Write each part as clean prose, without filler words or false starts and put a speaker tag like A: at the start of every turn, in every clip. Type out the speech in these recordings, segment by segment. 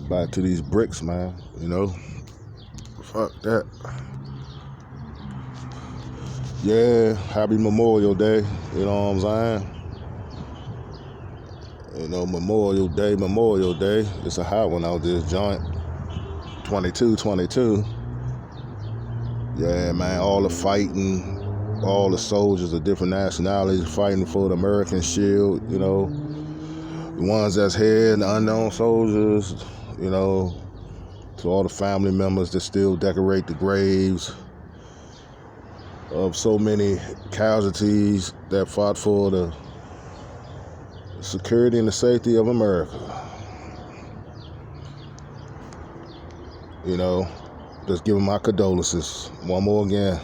A: Back to these bricks, man. Fuck that. Yeah, happy Memorial Day. You know what I'm saying? Memorial Day. It's a hot one out this joint. 22. Yeah, man, all the fighting, all the soldiers of different nationalities fighting for the American shield, the ones that's here and the unknown soldiers, to all the family members that still decorate the graves of so many casualties that fought for the security and the safety of America. Just giving my condolences one more again.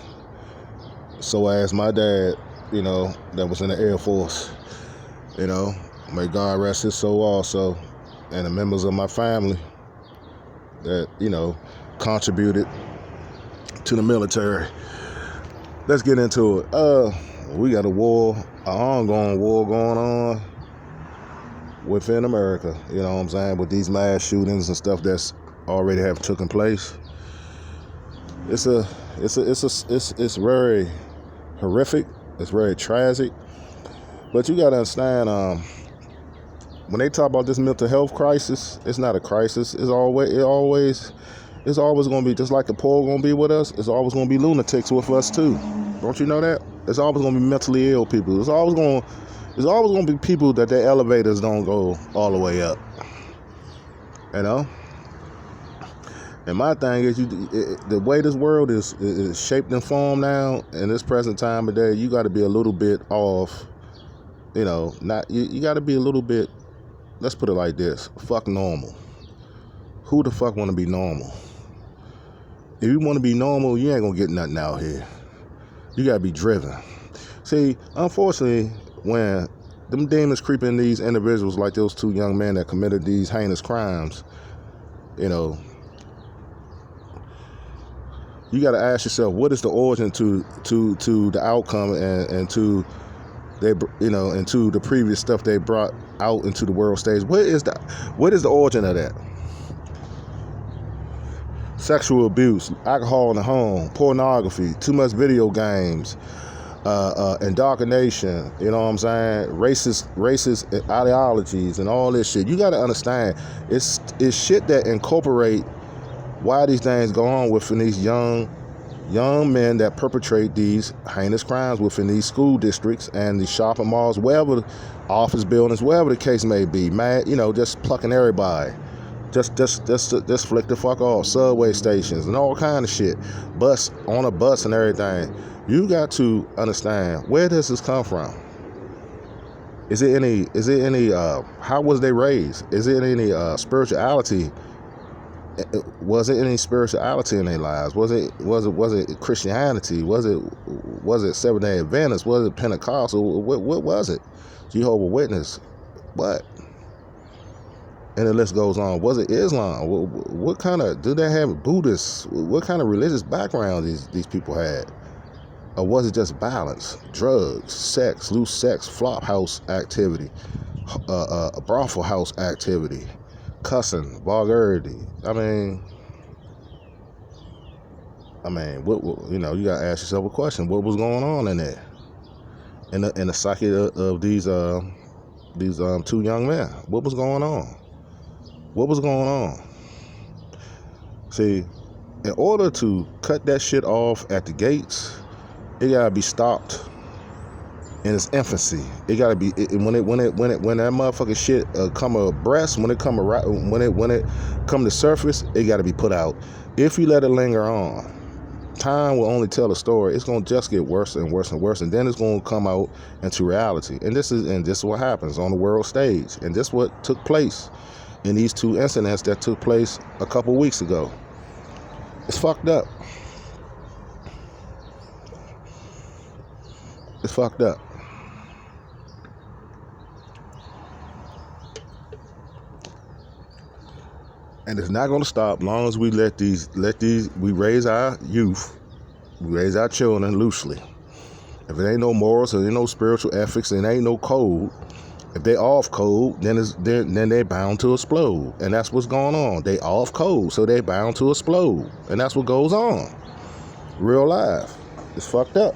A: So as my dad, that was in the Air Force, may God rest his soul also, and the members of my family that, contributed to the military. Let's get into it. We got an ongoing war going on within America, with these mass shootings and stuff that's already have taken place. It's very horrific. It's very tragic. But you gotta understand, when they talk about this mental health crisis, it's not a crisis. It's always gonna be just like the poor gonna be with us. It's always gonna be lunatics with us too. Don't you know that? It's always gonna be mentally ill people. It's always gonna be people that their elevators don't go all the way up. And my thing is, the way this world is shaped and formed now, in this present time of day, you got to be a little bit off. You got to be a little bit. Let's put it like this: fuck normal. Who the fuck want to be normal? If you want to be normal, you ain't gonna get nothing out here. You gotta be driven. See, unfortunately, when them demons creep in these individuals, like those two young men that committed these heinous crimes, you got to ask yourself, what is the origin to the outcome and to into the previous stuff they brought out into the world stage? What is the origin of that? Sexual abuse, alcohol in the home, pornography, too much video games, indoctrination, racist ideologies and all this shit. You got to understand, it's shit that incorporate why these things go on within these young men that perpetrate these heinous crimes within these school districts and these shopping malls, wherever, office buildings, wherever the case may be. Mad, just plucking everybody, just flick the fuck off. Subway stations and all kind of shit, on a bus and everything. You got to understand, where does this come from? Is it any? How was they raised? Is it any spirituality? Was it any spirituality in their lives? Was it Christianity? Was it Seventh-day Adventist? Was it Pentecostal? What was it? Jehovah's Witness? What? And the list goes on. Was it Islam? What kind of, do they have Buddhists? What kind of religious background these people had? Or was it just balance? Drugs, sex, loose sex, flop house activity, brothel house activity, cussing, vulgarity. I mean, what you gotta ask yourself a question: what was going on in there, in the psyche of these two young men? What was going on? What was going on? See, in order to cut that shit off at the gates, it gotta be stopped in its infancy. It gotta be when that motherfucking shit come abreast, when it come to surface, it gotta be put out. If you let it linger on, time will only tell the story. It's gonna just get worse and worse and worse, and then it's gonna come out into reality. And this is what happens on the world stage. And this is what took place in these two incidents that took place a couple weeks ago. It's fucked up. It's fucked up. And it's not going to stop long as we we raise our youth, we raise our children loosely. If it ain't no morals, there ain't no spiritual ethics, and ain't no code, If they off code, then they bound to explode, and that's what's going on. They off code, so they bound to explode, and that's what goes on. Real life, it's fucked up.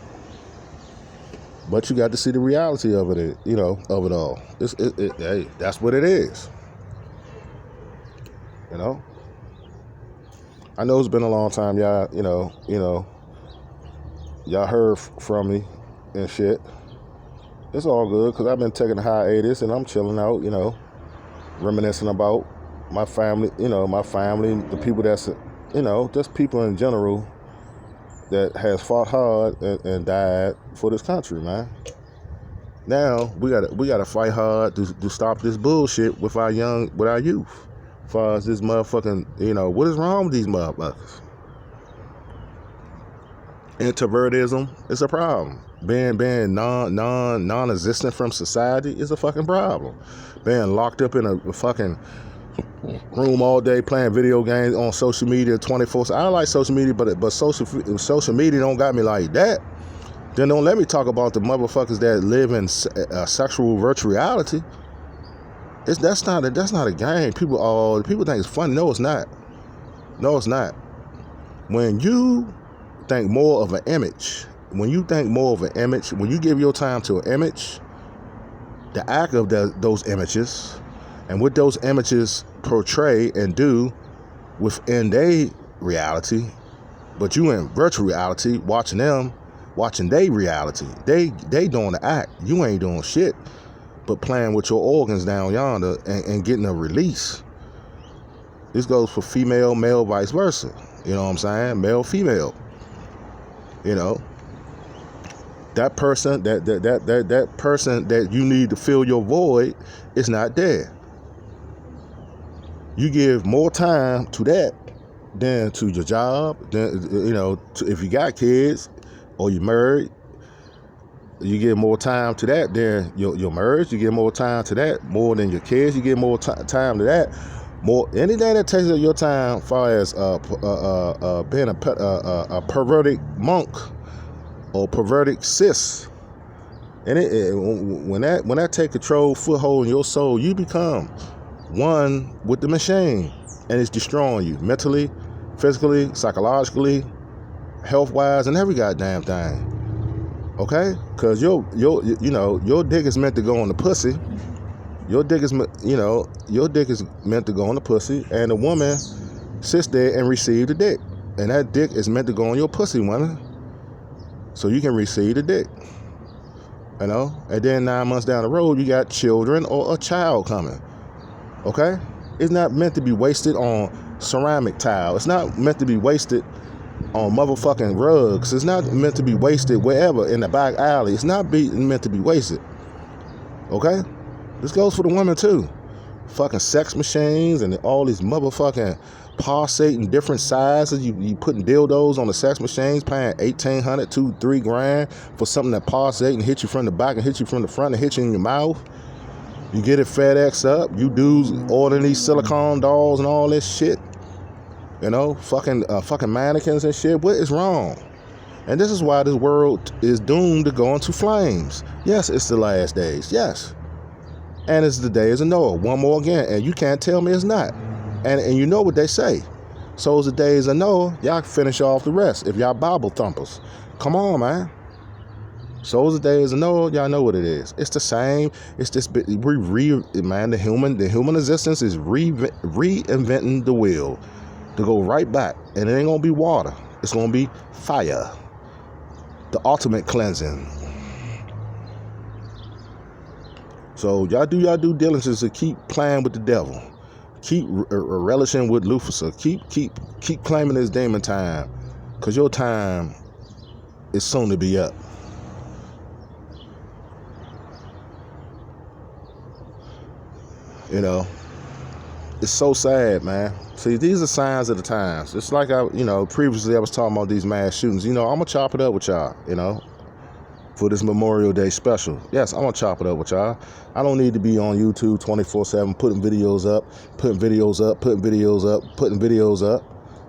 A: But you got to see the reality of it, of it all. Hey, that's what it is. I know it's been a long time, y'all. Y'all heard from me and shit. It's all good because I've been taking a hiatus and I'm chilling out, reminiscing about my family, the people that's, just people in general that has fought hard and died for this country, man. Now we gotta fight hard to stop this bullshit with our youth. As far as this motherfucking, what is wrong with these motherfuckers? Introvertism is a problem. Being non-existent from society is a fucking problem. Being locked up in a fucking room all day playing video games on social media 24/7. I like social media, but social media don't got me like that. Then don't let me talk about the motherfuckers that live in sexual virtual reality. That's not a game. People think it's fun. No, it's not. No, it's not. When you think more of an image, when you give your time to an image, the act of those images, and what those images portray and do within their reality, but you in virtual reality watching their reality. They doing the act. You ain't doing shit but playing with your organs down yonder and getting a release. This goes for female, male, vice versa. You know what I'm saying? Male, female. That person that person that you need to fill your void is not there. You give more time to that than to your job. Then if you got kids or you married, you give more time to that than your marriage. You give more time to that more than your kids. You give more time to that. More anything that takes up your time, as far as being a perverted monk or perverted cis, and when that take control, foothold in your soul, you become one with the machine, and it's destroying you mentally, physically, psychologically, health wise, and every goddamn thing. Okay, because your dick is meant to go on the pussy. Your dick is meant to go on the pussy, and the woman sits there and receives the dick, and that dick is meant to go on your pussy, woman, so you can receive the dick. And then 9 months down the road, you got children or a child coming. Okay, it's not meant to be wasted on ceramic tile. It's not meant to be wasted on motherfucking rugs. It's not meant to be wasted wherever in the back alley. It's not meant to be wasted. Okay? This goes for the women too. Fucking sex machines and all these motherfucking pulsating different sizes. You putting dildos on the sex machines, paying $1,800, $2,000, $3,000 for something that pulsate and hit you from the back and hit you from the front and hit you in your mouth. You get it FedEx up. You dudes ordering these silicone dolls and all this shit. Fucking mannequins and shit. What is wrong? And this is why this world is doomed to go into flames. Yes, it's the last days. Yes. And it's the days of Noah. One more again. And you can't tell me it's not. And you know what they say. So it's the days of Noah. Y'all finish off the rest if y'all Bible thumpers. Come on, man. So it's the days of Noah. Y'all know what it is. It's the same. It's this bit. The human existence is reinventing the wheel to go right back. And it ain't gonna be water. It's gonna be fire. The ultimate cleansing. So y'all do y'all due diligence to keep playing with the devil. Keep relishing with Lucifer. Keep claiming this demon time, because your time is soon to be up. It's so sad, man. See, these are signs of the times. It's like previously I was talking about these mass shootings. I'm gonna chop it up with y'all, for this Memorial Day special. Yes, I'm gonna chop it up with y'all. I don't need to be on YouTube 24/7 putting videos up.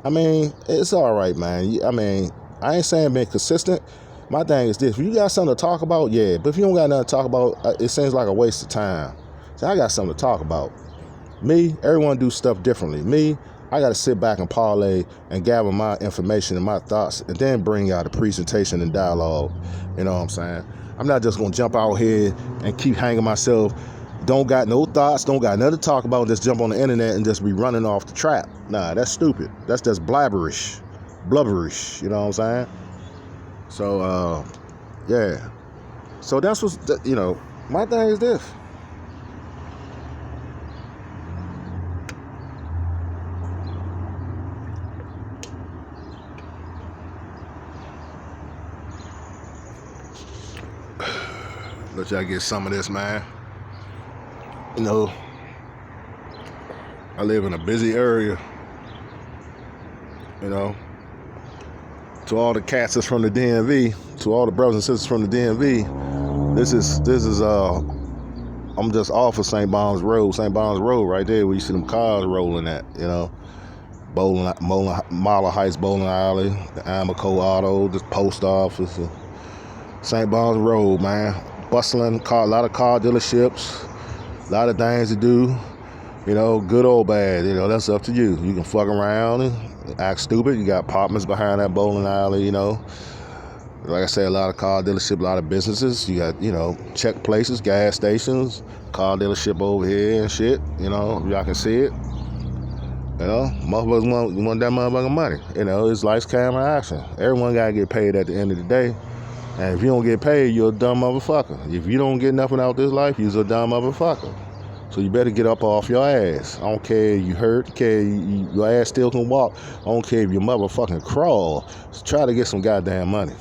A: I mean, it's all right, man. I ain't saying being consistent, My thing is this: if you got something to talk about, yeah. But if you don't got nothing to talk about, it seems like a waste of time. So I got something to talk about. Me, everyone do stuff differently. Me, I got to sit back and parlay and gather my information and my thoughts, and then bring out a presentation and dialogue. You know what I'm saying? I'm not just gonna jump out here and keep hanging myself. Don't got no thoughts, don't got nothing to talk about. Just jump on the internet and just be running off the trap. Nah, that's stupid. That's just blubberish. You know what I'm saying? So, yeah. So that's what's, you know, my thing is this. Let y'all get some of this, man. You know, I live in a busy area. You know, to all the cats that's from the DMV, to all the brothers and sisters from the DMV, this is I'm just off of St. Bon's Road right there where you see them cars rolling at, you know. Marla Heights Bowling Alley, the Amoco Auto, the post office, St. Bon's Road, man. Bustling, a lot of car dealerships, a lot of things to do, you know, good or bad, you know, that's up to you. You can fuck around and act stupid. You got apartments behind that bowling alley, you know. Like I said, a lot of car dealerships, a lot of businesses. You got, you know, check places, gas stations, car dealership over here and shit, you know, y'all can see it. You know, motherfuckers want that motherfucking money. You know, it's lights, camera, action. Everyone got to get paid at the end of the day. And if you don't get paid, you're a dumb motherfucker. If you don't get nothing out this life, you're a dumb motherfucker. So you better get up off your ass. I don't care if you hurt, I don't care if your ass still can walk. I don't care if you motherfucking crawl. Just try to get some goddamn money.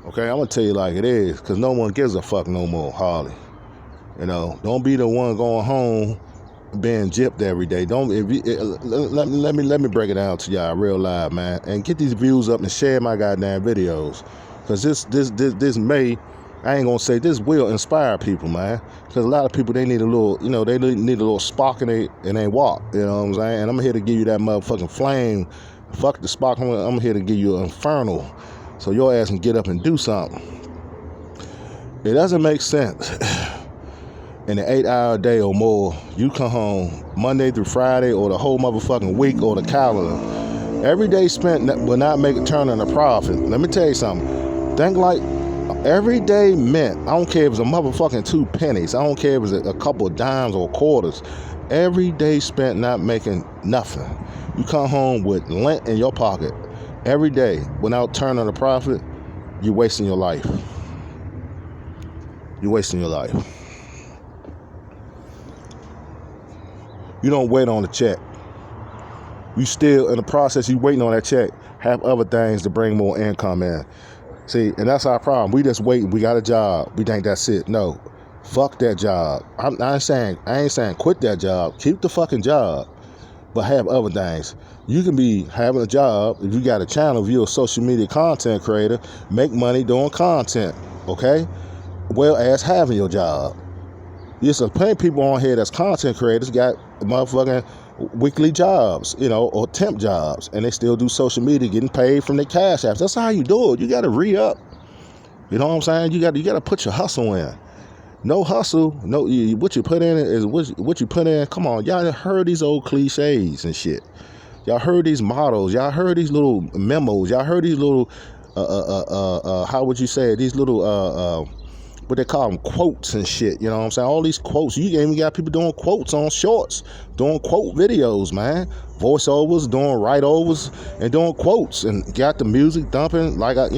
A: Okay, I'm going to tell you like it is, because no one gives a fuck no more, hardly. You know, don't be the one going home being gypped every day. Let me break it down to y'all real live, man, and get these views up and share my goddamn videos. Because this may, I ain't gonna say this will inspire people, man. Because a lot of people, they need a little, you know, they need a little spark in they walk. You know what I'm saying? And I'm here to give you that motherfucking flame. Fuck the spark. I'm here to give you an infernal, so your ass can get up and do something. It doesn't make sense. In an 8-hour day or more, you come home Monday through Friday or the whole motherfucking week or the calendar. Every day spent will not make a turn on a profit. Let me tell you something. Think like every day meant, I don't care if it's a motherfucking 2 pennies. I don't care if it's a couple of dimes or quarters. Every day spent not making nothing. You come home with lint in your pocket every day without turning a profit, you're wasting your life. You're wasting your life. You don't wait on the check. You still, in the process, you waiting on that check, have other things to bring more income in. See, and that's our problem. We just waiting. We got a job. We think that's it. No, fuck that job. I ain't saying quit that job. Keep the fucking job, but have other things. You can be having a job if you got a channel. If you're a social media content creator, make money doing content. Okay, well as having your job. There's plenty of people on here that's content creators got motherfucking weekly jobs, you know, or temp jobs, and they still do social media, getting paid from their cash apps. That's how you do it. You got to re-up. You know what I'm saying? You got to put your hustle in. No hustle, no. What you put in is what you put in. Come on, y'all heard these old cliches and shit. Y'all heard these mottos. Y'all heard these little memos. Y'all heard these little how would you say it? These little what they call them, quotes and shit, you know what I'm saying? All these quotes. You even got people doing quotes on shorts, doing quote videos, man. Voiceovers, doing write-overs, and doing quotes, and got the music dumping like like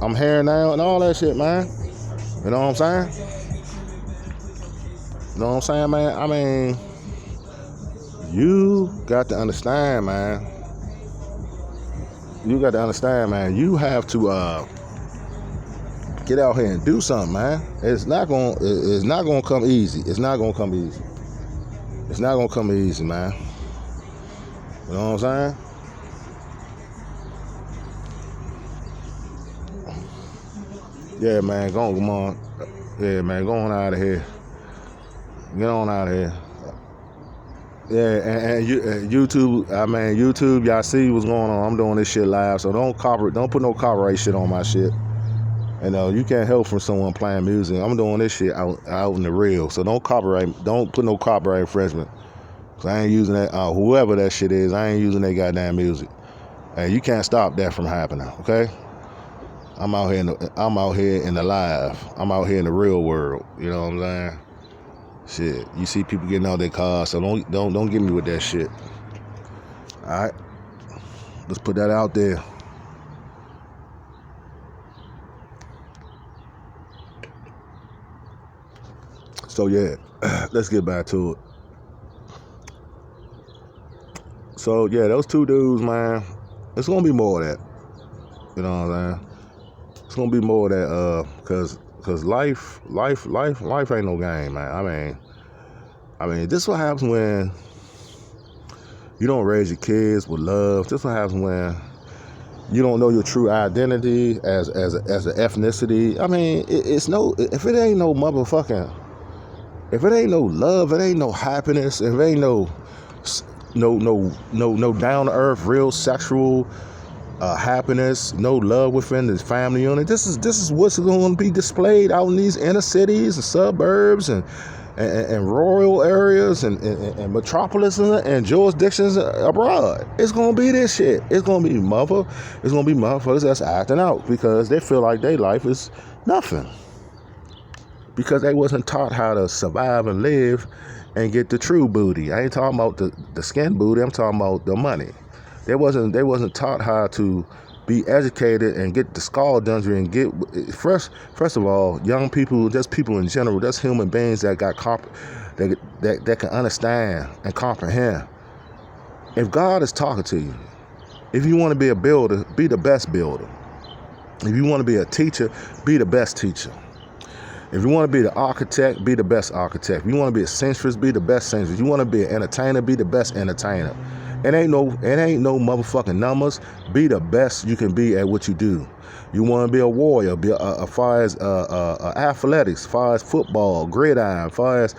A: I'm hearing now and all that shit, man. You know what I'm saying? You know what I'm saying, man? I mean, you got to understand, man. You got to understand, man. You have to get out here and do something, man. It's not gonna come easy. It's not gonna come easy. It's not gonna come easy, man. You know what I'm saying? Yeah, man, come on. Yeah, man, go on out of here. Get on out of here. Yeah, and YouTube, I mean, YouTube, y'all see what's going on. I'm doing this shit live, so don't put no copyright shit on my shit. You know, you can't help from someone playing music. I'm doing this shit out in the real, so don't put no copyright infringement. Cause I ain't using that, whoever that shit is, I ain't using that goddamn music. And you can't stop that from happening, okay? I'm out here in the live. I'm out here in the real world. You know what I'm saying? Shit, you see people getting out their cars, so don't get me with that shit. All right, let's put that out there. So yeah, let's get back to it. So yeah, those two dudes, man, it's gonna be more of that. You know what I'm saying? It's gonna be more of that, cause life ain't no game, man. I mean, this is what happens when you don't raise your kids with love. This is what happens when you don't know your true identity as an ethnicity. I mean, if it ain't no motherfucking, if it ain't no love, it ain't no happiness, if it ain't no down to earth, real sexual happiness, no love within the family unit. This is what's going to be displayed out in these inner cities and suburbs and rural areas and metropolises and jurisdictions abroad. It's gonna be this shit. It's gonna be motherfuckers that's acting out because they feel like their life is nothing. Because they wasn't taught how to survive and live and get the true booty. I ain't talking about the skin booty, I'm talking about the money. They wasn't taught how to be educated and get the skulduggery and get first of all, young people, just people in general, that's human beings that got that can understand and comprehend. If God is talking to you, if you want to be a builder, be the best builder. If you want to be a teacher, be the best teacher. If you want to be the architect, be the best architect. If you want to be a seamstress, be the best seamstress. If you want to be an entertainer, be the best entertainer. It ain't no motherfucking numbers. Be the best you can be at what you do. You want to be a warrior, be as far as athletics, as far as football, gridiron, as far as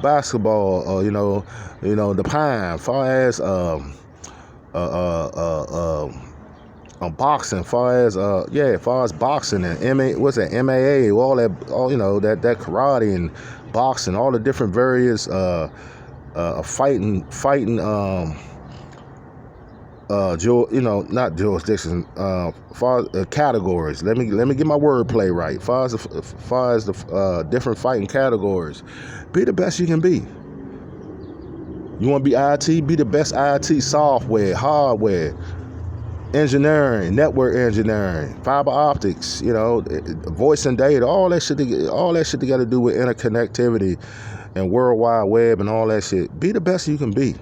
A: basketball, the pine, as far as boxing, as far as boxing and MAA, all that karate and boxing, all the different various fighting not jurisdictions, categories. Let me get my wordplay right. Far as the different fighting categories, be the best you can be. You want to be IT? Be the best IT software, hardware, engineering, network engineering, fiber optics, voice and data, all that shit that got to do with interconnectivity and World Wide Web and all that shit. Be the best you can be.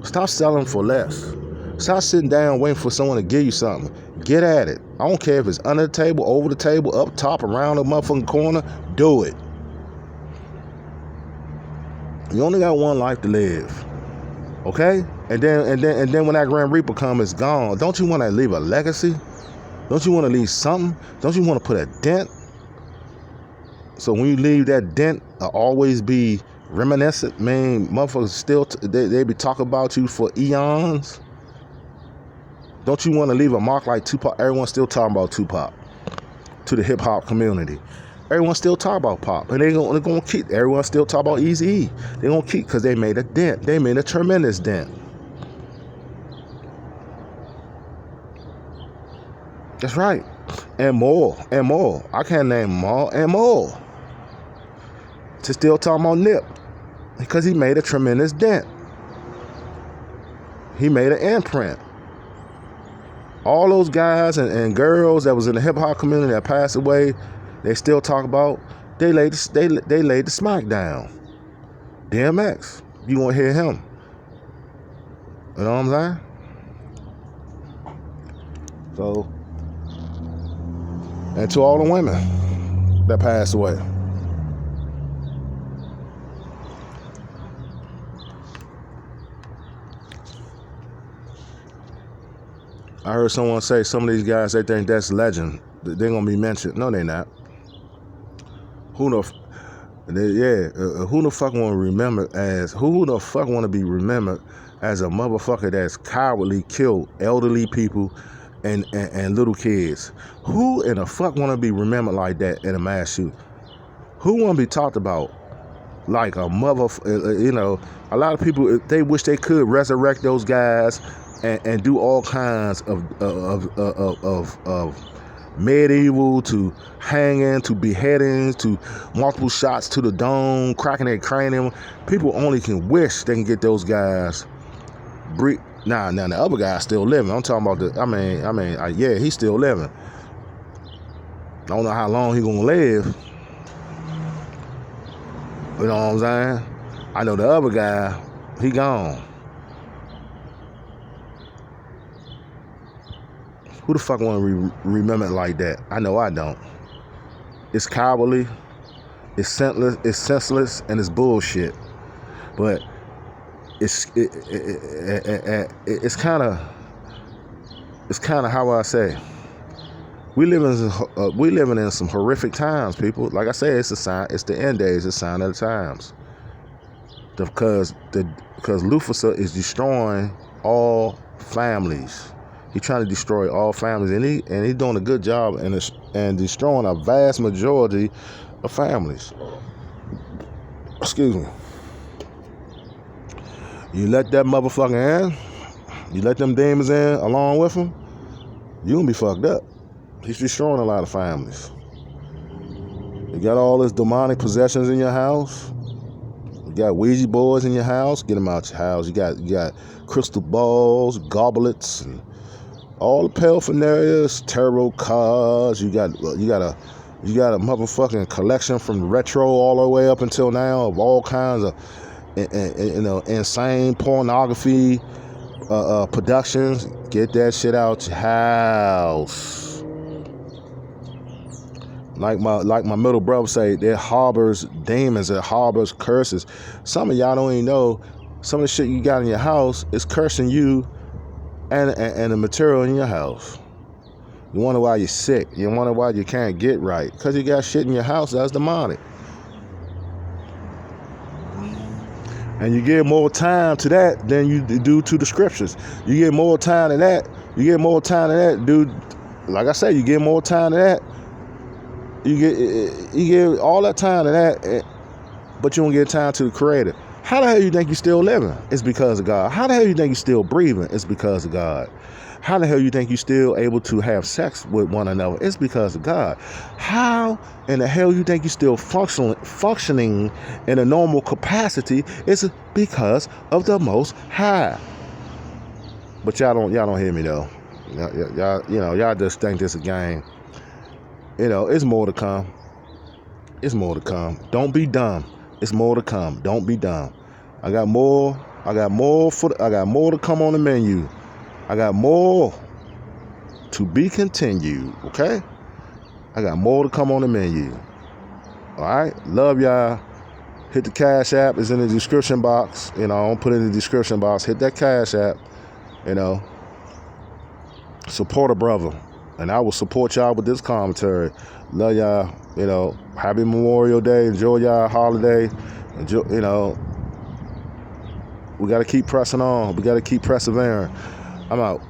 A: Stop selling for less. Stop sitting down waiting for someone to give you something. Get at it. I don't care if it's under the table, over the table, up top, around the motherfucking corner. Do it. You only got one life to live. Okay? And then when that Grand Reaper comes, it's gone. Don't you want to leave a legacy? Don't you want to leave something? Don't you want to put a dent? So when you leave that dent, I'll always be reminiscent. Man, motherfuckers still, they be talking about you for eons. Don't you want to leave a mark like Tupac? Everyone's still talking about Tupac to the hip hop community. Everyone's still talking about Pop, and they're gonna keep. Everyone's still talking about Eazy-E. They're gonna keep because they made a dent. They made a tremendous dent. That's right, and more. I can't name them all, and more. To still talking about Nip because he made a tremendous dent. He made an imprint. All those guys and girls that was in the hip hop community that passed away, they still talk about. They laid the smack down. DMX, you won't hear him. You know what I'm saying? So, and to all the women that passed away. I heard someone say some of these guys, they think that's legend. They're going to be mentioned. No, they're not. Who knows? And then, who the fuck want to remember as who the fuck want to be remembered as a motherfucker that's cowardly killed elderly people and little kids? Who in the fuck want to be remembered like that in a mass shooting? Who want to be talked about like a mother? A lot of people, they wish they could resurrect those guys and do all kinds of medieval to hanging to beheadings to multiple shots to the dome, cracking their cranium. People only can wish they can get those guys. Now the other guy's still living. I'm talking about he's still living. I don't know how long he gonna live. You know what I'm saying? I know the other guy, he gone. Who the fuck want to remember it like that? I know I don't. It's cowardly, it's senseless, and it's bullshit. But it's kind of how I say. We living in some horrific times, people. Like I said, it's a sign. It's the end days. It's a sign of the times. Because Lucifer is destroying all families. He's trying to destroy all families, and he's doing a good job and destroying a vast majority of families. Excuse me. You let that motherfucker in, you let them demons in along with him, you gonna be fucked up. He's destroying a lot of families. You got all this demonic possessions in your house. You got Ouija boards in your house. Get them out your house. You got crystal balls, goblets, and all the paraphernalia, tarot cards. You got a motherfucking collection from retro all the way up until now of all kinds of insane pornography productions. Get that shit out your house. Like my middle brother say, it harbors demons, it harbors curses. Some of y'all don't even know some of the shit you got in your house is cursing you and the material in your house. You wonder why you're sick. You wonder why you can't get right. Because you got shit in your house that's demonic. And you give more time to that than you do to the scriptures. You get more time to that. Dude. Like I said, you get more time to that. You give all that time to that, but you don't get time to the Creator. How the hell you think you're still living? It's because of God. How the hell you think you're still breathing? It's because of God. How the hell you think you're still able to have sex with one another? It's because of God. How in the hell you think you're still functioning in a normal capacity? It's because of the Most High. But y'all don't hear me though. Y'all just think this is a game. It's more to come. It's more to come. Don't be dumb. It's more to come. Don't be dumb. I got more to come on the menu. I got more to be continued. Okay? I got more to come on the menu. All right? Love y'all. Hit the Cash App. It's in the description box. I'll put it in the description box. Hit that Cash App. Support a brother. And I will support y'all with this commentary. Love y'all. Happy Memorial Day. Enjoy y'all holiday. We got to keep pressing on. We got to keep persevering. I'm out.